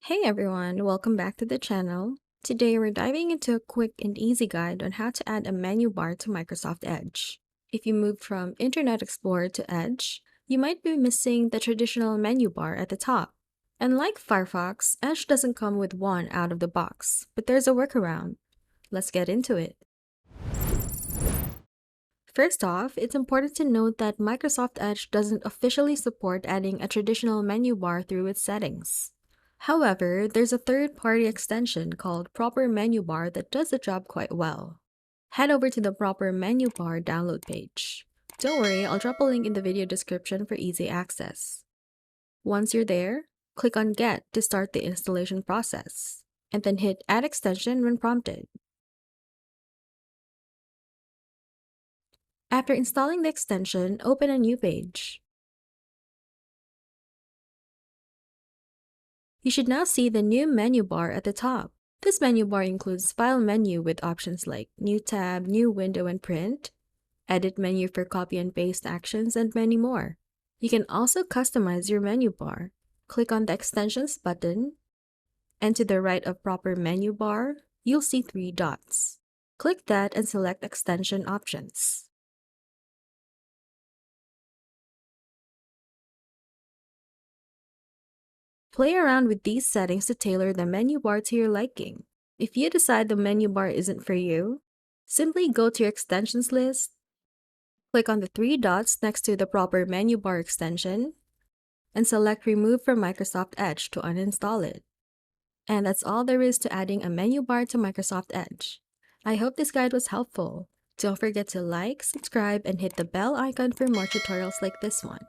Hey everyone, welcome back to the channel. Today we're diving into a quick and easy guide on how to add a menu bar to Microsoft Edge. If you moved from Internet Explorer to Edge, you might be missing the traditional menu bar at the top. And like Firefox, Edge doesn't come with one out of the box, but there's a workaround. Let's get into it. First off, it's important to note that Microsoft Edge doesn't officially support adding a traditional menu bar through its settings. However, there's a third-party extension called Proper Menu Bar that does the job quite well. Head over to the Proper Menu Bar download page. Don't worry, I'll drop a link in the video description for easy access. Once you're there, click on Get to start the installation process, and then hit Add Extension when prompted. After installing the extension, open a new page. You should now see the new menu bar at the top. This menu bar includes File menu with options like New tab, New window and Print, Edit menu for copy and paste actions, and many more. You can also customize your menu bar. Click on the Extensions button, and to the right of Proper Menu Bar, you'll see 3 dots. Click that and select Extension Options. Play around with these settings to tailor the menu bar to your liking. If you decide the menu bar isn't for you, simply go to your extensions list, click on the 3 dots next to the Proper Menu Bar extension, and select Remove from Microsoft Edge to uninstall it. And that's all there is to adding a menu bar to Microsoft Edge. I hope this guide was helpful. Don't forget to like, subscribe, and hit the bell icon for more tutorials like this one.